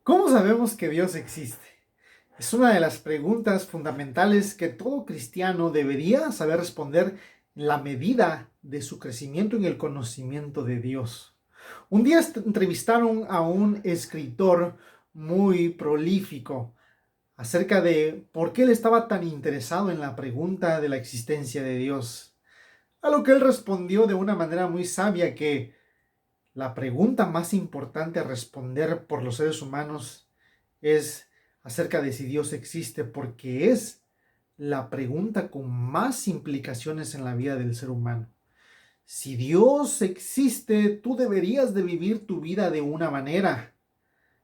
¿Cómo sabemos que Dios existe? Es una de las preguntas fundamentales que todo cristiano debería saber responder en la medida de su crecimiento en el conocimiento de Dios. Un día entrevistaron a un escritor muy prolífico acerca de por qué él estaba tan interesado en la pregunta de la existencia de Dios. A lo que él respondió de una manera muy sabia que la pregunta más importante a responder por los seres humanos es acerca de si Dios existe, porque es la pregunta con más implicaciones en la vida del ser humano. Si Dios existe, tú deberías de vivir tu vida de una manera.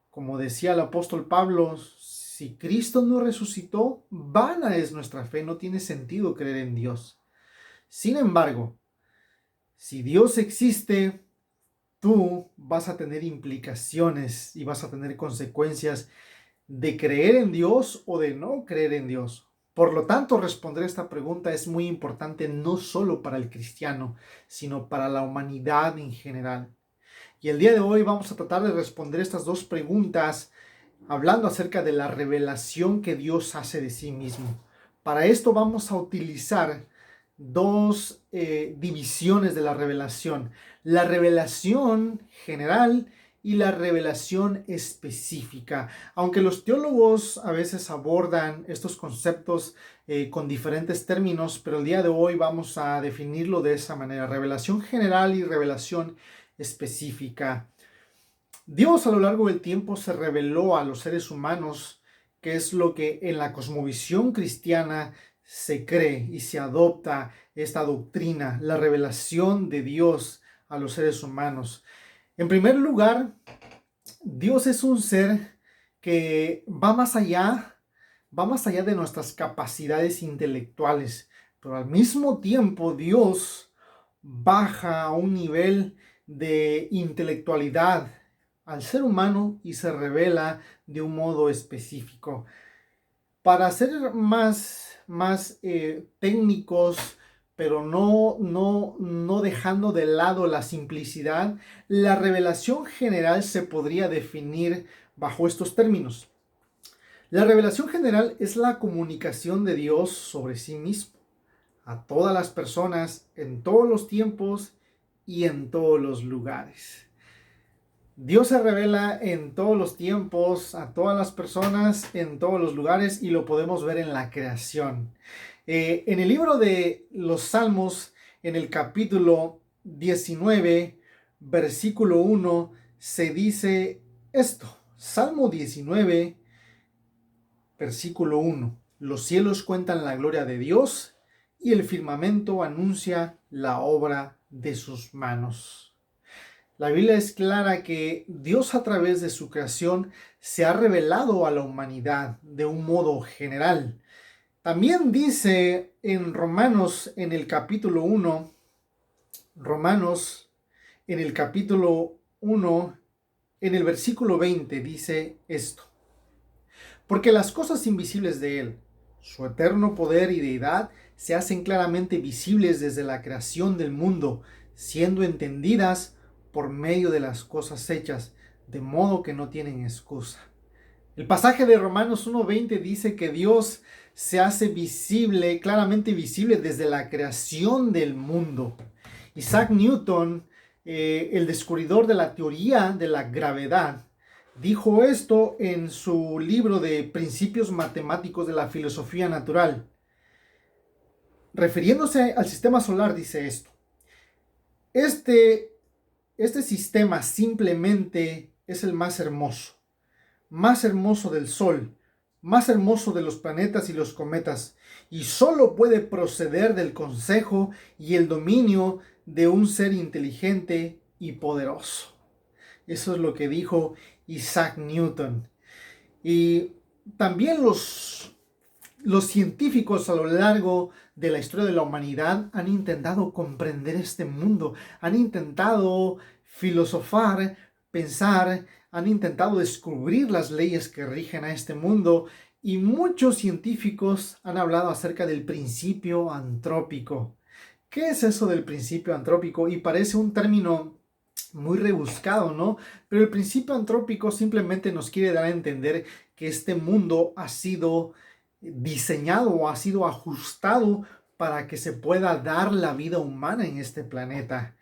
Como decía el apóstol Pablo, si Cristo no resucitó, vana es nuestra fe, no tiene sentido creer en Dios. Sin embargo, si Dios existe, tú vas a tener implicaciones y vas a tener consecuencias de creer en Dios o de no creer en Dios. Por lo tanto, responder esta pregunta es muy importante no solo para el cristiano, sino para la humanidad en general. Y el día de hoy vamos a tratar de responder estas dos preguntas hablando acerca de la revelación que Dios hace de sí mismo. Para esto vamos a utilizar dos divisiones de la revelación. La revelación general y la revelación específica. Aunque los teólogos a veces abordan estos conceptos con diferentes términos, pero el día de hoy vamos a definirlo de esa manera. Revelación general y revelación específica. Dios a lo largo del tiempo se reveló a los seres humanos, que es lo que en la cosmovisión cristiana se cree y se adopta esta doctrina, la revelación de Dios a los seres humanos. En primer lugar, Dios es un ser que va más allá de nuestras capacidades intelectuales, pero al mismo tiempo Dios baja a un nivel de intelectualidad al ser humano y se revela de un modo específico. Para ser más técnicos, pero no dejando de lado la simplicidad, la revelación general se podría definir bajo estos términos. La revelación general es la comunicación de Dios sobre sí mismo a todas las personas en todos los tiempos y en todos los lugares. Dios se revela en todos los tiempos, a todas las personas, en todos los lugares, y lo podemos ver en la creación. En el libro de los Salmos, en el capítulo 19, versículo 1, se dice esto. Salmo 19, versículo 1. Los cielos cuentan la gloria de Dios y el firmamento anuncia la obra de sus manos. La Biblia es clara que Dios a través de su creación se ha revelado a la humanidad de un modo general. También dice en Romanos en el capítulo 1, Romanos en el capítulo 1, en el versículo 20 dice esto. Porque las cosas invisibles de Él, su eterno poder y deidad, se hacen claramente visibles desde la creación del mundo, siendo entendidas por medio de las cosas hechas, de modo que no tienen excusa. El pasaje de Romanos 1:20 dice que Dios se hace visible, claramente visible desde la creación del mundo. Isaac Newton, el descubridor de la teoría de la gravedad, dijo esto en su libro de Principios Matemáticos de la Filosofía Natural. Refiriéndose al sistema solar, dice esto. Este sistema simplemente es el más hermoso del Sol, más hermoso de los planetas y los cometas, y solo puede proceder del consejo y el dominio de un ser inteligente y poderoso. Eso es lo que dijo Isaac Newton. Y también los científicos a lo largo de la historia de la humanidad han intentado comprender este mundo, han intentado filosofar, pensar, han intentado descubrir las leyes que rigen a este mundo, y muchos científicos han hablado acerca del principio antrópico. ¿Qué es eso del principio antrópico? Y parece un término muy rebuscado, ¿no? Pero el principio antrópico simplemente nos quiere dar a entender que este mundo ha sido diseñado o ha sido ajustado para que se pueda dar la vida humana en este planeta.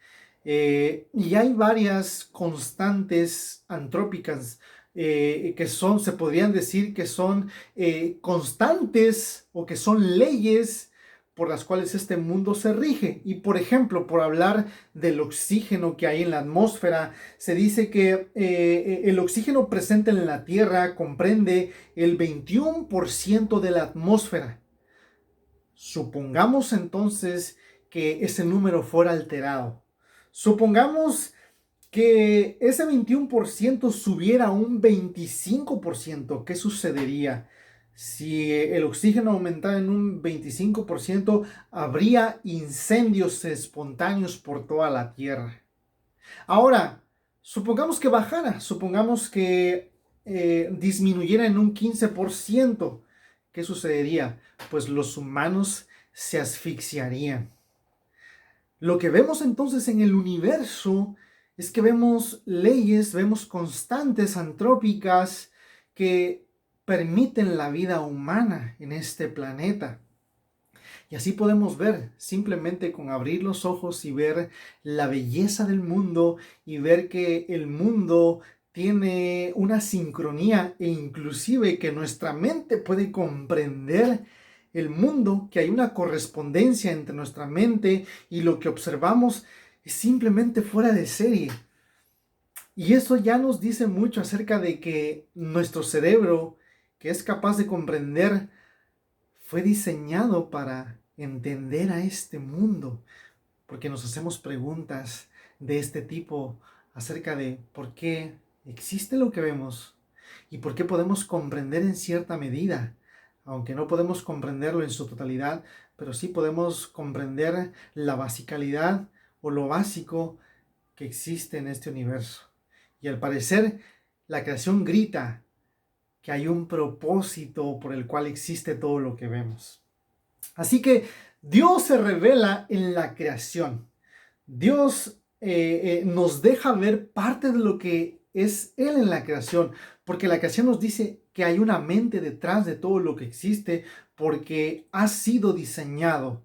Y hay varias constantes antrópicas que son, se podrían decir que son constantes o que son leyes por las cuales este mundo se rige. Y por ejemplo, por hablar del oxígeno que hay en la atmósfera, se dice que el oxígeno presente en la Tierra comprende el 21% de la atmósfera. Supongamos entonces que ese número fuera alterado. Supongamos que ese 21% subiera a un 25%. ¿Qué sucedería? Si el oxígeno aumentara en un 25%, habría incendios espontáneos por toda la Tierra. Ahora, supongamos que bajara, supongamos que disminuyera en un 15%. ¿Qué sucedería? Pues los humanos se asfixiarían. Lo que vemos entonces en el universo es que vemos leyes, vemos constantes antrópicas que permiten la vida humana en este planeta. Y así podemos ver, simplemente con abrir los ojos y ver la belleza del mundo y ver que el mundo tiene una sincronía e inclusive que nuestra mente puede comprender el mundo, que hay una correspondencia entre nuestra mente y lo que observamos es simplemente fuera de serie. Y eso ya nos dice mucho acerca de que nuestro cerebro, que es capaz de comprender, fue diseñado para entender a este mundo, porque nos hacemos preguntas de este tipo acerca de por qué existe lo que vemos y por qué podemos comprender en cierta medida, aunque no podemos comprenderlo en su totalidad, pero sí podemos comprender la basicalidad o lo básico que existe en este universo. Y al parecer, la creación grita que hay un propósito por el cual existe todo lo que vemos. Así que Dios se revela en la creación. Dios nos deja ver parte de lo que es Él en la creación, porque la creación nos dice que hay una mente detrás de todo lo que existe, porque ha sido diseñado,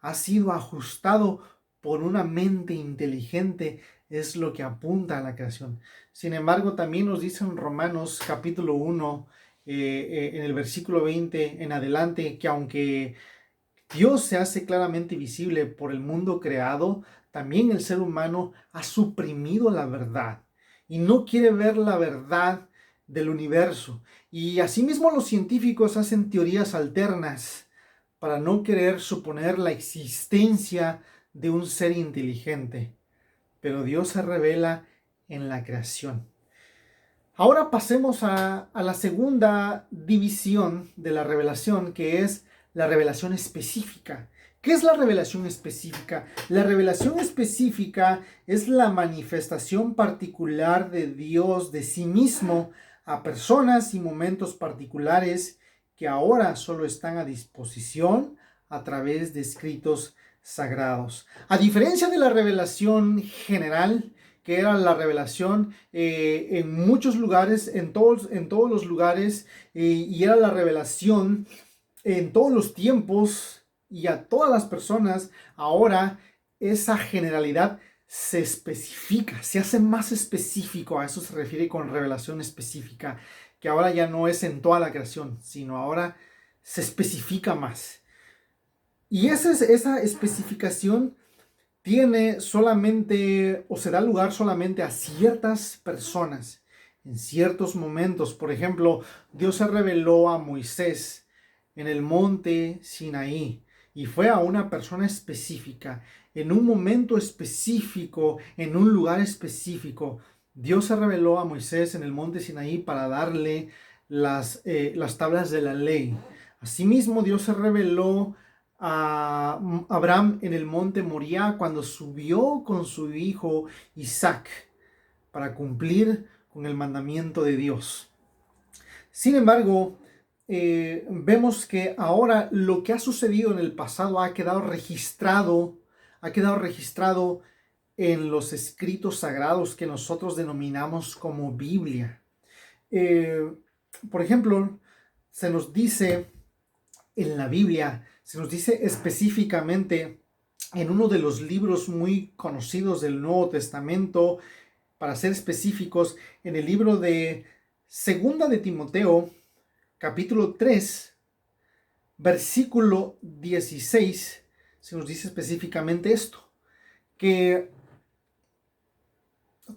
ha sido ajustado por una mente inteligente, es lo que apunta a la creación. Sin embargo, también nos dice en Romanos capítulo 1, en el versículo 20 en adelante, que aunque Dios se hace claramente visible por el mundo creado, también el ser humano ha suprimido la verdad y no quiere ver la verdad del universo. Y asimismo los científicos hacen teorías alternas para no querer suponer la existencia de un ser inteligente. Pero Dios se revela en la creación. Ahora pasemos a la segunda división de la revelación, que es la revelación específica. ¿Qué es la revelación específica? La revelación específica es la manifestación particular de Dios, de sí mismo, a personas y momentos particulares que ahora solo están a disposición a través de escritos sagrados. A diferencia de la revelación general, que era la revelación en muchos lugares, en todos los lugares, y era la revelación en todos los tiempos y a todas las personas. Ahora esa generalidad se especifica, se hace más específico. A eso se refiere con revelación específica, que ahora ya no es en toda la creación, sino ahora se especifica más. Y esa especificación tiene solamente o se da lugar solamente a ciertas personas en ciertos momentos. Por ejemplo, Dios se reveló a Moisés en el monte Sinaí y fue a una persona específica, en un momento específico, en un lugar específico. Dios se reveló a Moisés en el monte Sinaí para darle las tablas de la ley. Asimismo, Dios se reveló a Abraham en el monte Moriah cuando subió con su hijo Isaac para cumplir con el mandamiento de Dios. Sin embargo, vemos que ahora lo que ha sucedido en el pasado ha quedado registrado en los escritos sagrados que nosotros denominamos como Biblia. Eh, por ejemplo, se nos dice en la Biblia, se nos dice específicamente en uno de los libros muy conocidos del Nuevo Testamento, para ser específicos, en el libro de Segunda de Timoteo, capítulo 3, versículo 16, se nos dice específicamente esto, que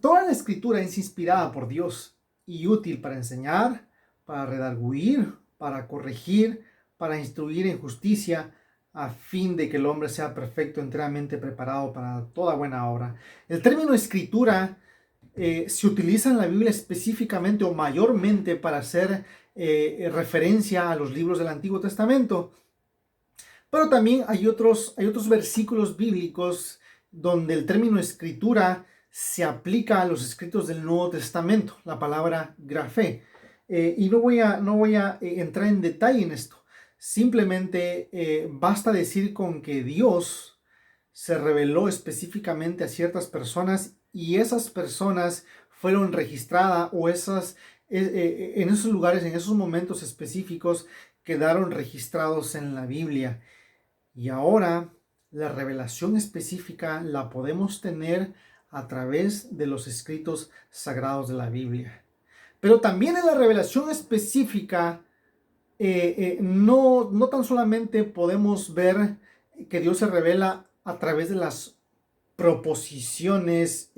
toda la escritura es inspirada por Dios y útil para enseñar, para redarguir, para corregir, para instruir en justicia, a fin de que el hombre sea perfecto, enteramente preparado para toda buena obra. El término escritura se utiliza en la Biblia específicamente o mayormente para hacer referencia a los libros del Antiguo Testamento. Pero también hay otros versículos bíblicos donde el término escritura se aplica a los escritos del Nuevo Testamento, la palabra grafé. Y no voy a entrar en detalle en esto. Simplemente basta decir con que Dios se reveló específicamente a ciertas personas y esas personas fueron registradas o en esos lugares, en esos momentos específicos, quedaron registrados en la Biblia. Y ahora la revelación específica la podemos tener a través de los escritos sagrados de la Biblia. Pero también en la revelación específica, no tan solamente podemos ver que Dios se revela a través de las proposiciones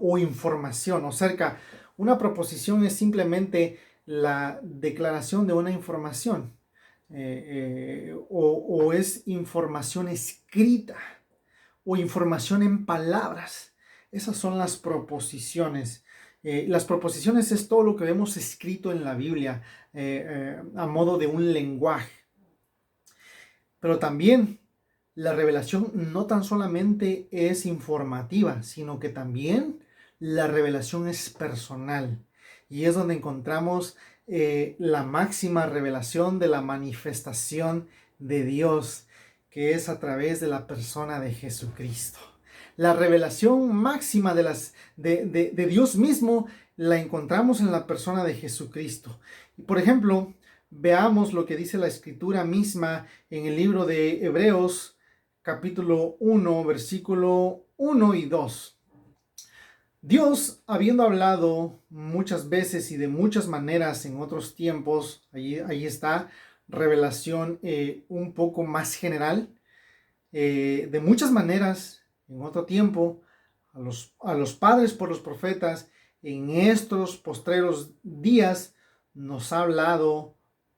o información o cerca. Una proposición es simplemente la declaración de una información o es información escrita o información en palabras. Esas son las proposiciones. Las proposiciones es todo lo que vemos escrito en la Biblia a modo de un lenguaje. Pero también la revelación no tan solamente es informativa, sino que también la revelación es personal. Y es donde encontramos la máxima revelación de la manifestación de Dios, que es a través de la persona de Jesucristo. La revelación máxima de Dios mismo la encontramos en la persona de Jesucristo. Por ejemplo, veamos lo que dice la escritura misma en el libro de Hebreos, capítulo 1, versículo 1 y 2. Dios, habiendo hablado muchas veces y de muchas maneras en otros tiempos, ahí está, revelación un poco más general, de muchas maneras en otro tiempo, a los padres por los profetas, en estos postreros días nos ha hablado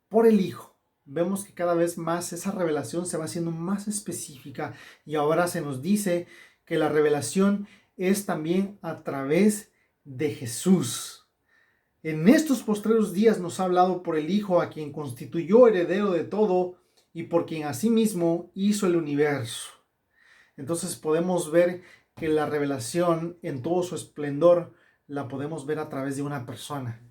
por el Hijo. Vemos que cada vez más esa revelación se va haciendo más específica y ahora se nos dice que la revelación es también a través de Jesús. En estos postreros días nos ha hablado por el Hijo, a quien constituyó heredero de todo y por quien asimismo hizo el universo. Entonces podemos ver que la revelación en todo su esplendor la podemos ver a través de una persona.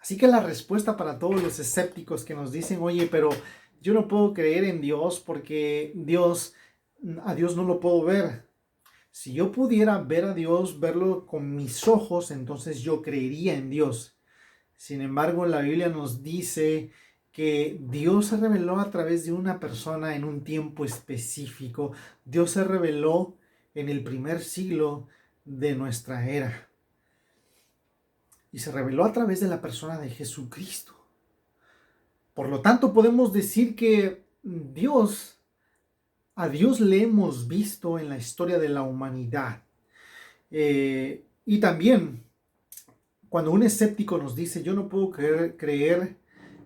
Así que la respuesta para todos los escépticos que nos dicen, oye, pero yo no puedo creer en Dios porque a Dios no lo puedo ver. Si yo pudiera ver a Dios, verlo con mis ojos, entonces yo creería en Dios. Sin embargo, la Biblia nos dice que Dios se reveló a través de una persona en un tiempo específico. Dios se reveló en el primer siglo de nuestra era. Y se reveló a través de la persona de Jesucristo. Por lo tanto, podemos decir que a Dios le hemos visto en la historia de la humanidad. Y también, cuando un escéptico nos dice, yo no puedo creer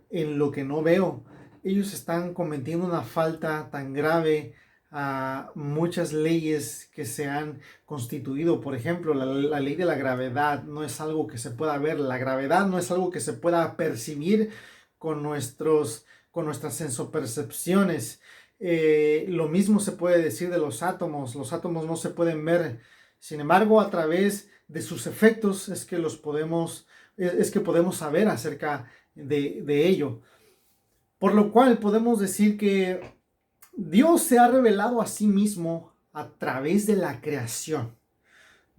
en lo que no veo, ellos están cometiendo una falta tan grave a muchas leyes que se han constituido. Por ejemplo, la ley de la gravedad no es algo que se pueda ver. La gravedad no es algo que se pueda percibir con nuestras sensopercepciones. Lo mismo se puede decir de los átomos. Los átomos no se pueden ver. Sin embargo, a través de sus efectos es que podemos saber acerca de ello. Por lo cual podemos decir que Dios se ha revelado a sí mismo a través de la creación.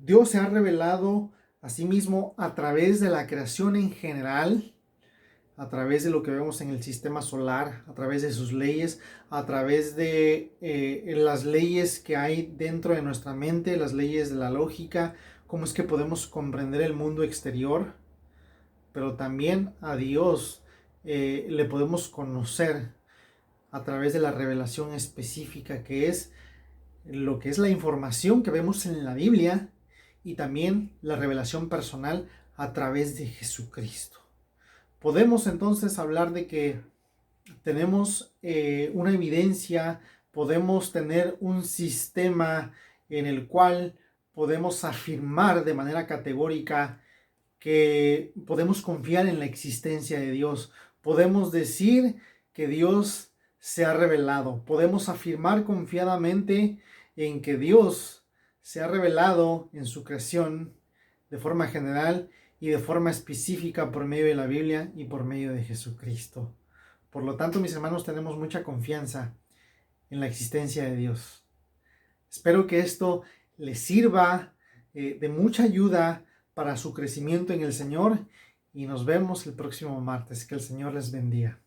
Dios se ha revelado a sí mismo a través de la creación en general, a través de lo que vemos en el sistema solar, a través de sus leyes, a través de las leyes que hay dentro de nuestra mente, las leyes de la lógica, cómo es que podemos comprender el mundo exterior, pero también a Dios le podemos conocer a través de la revelación específica que es lo que es la información que vemos en la Biblia y también la revelación personal a través de Jesucristo. Podemos entonces hablar de que tenemos una evidencia, podemos tener un sistema en el cual podemos afirmar de manera categórica que podemos confiar en la existencia de Dios. Podemos decir que Dios se ha revelado. Podemos afirmar confiadamente en que Dios se ha revelado en su creación de forma general y de forma específica por medio de la Biblia y por medio de Jesucristo. Por lo tanto, mis hermanos, tenemos mucha confianza en la existencia de Dios. Espero que esto les sirva de mucha ayuda para su crecimiento en el Señor y nos vemos el próximo martes. Que el Señor les bendiga.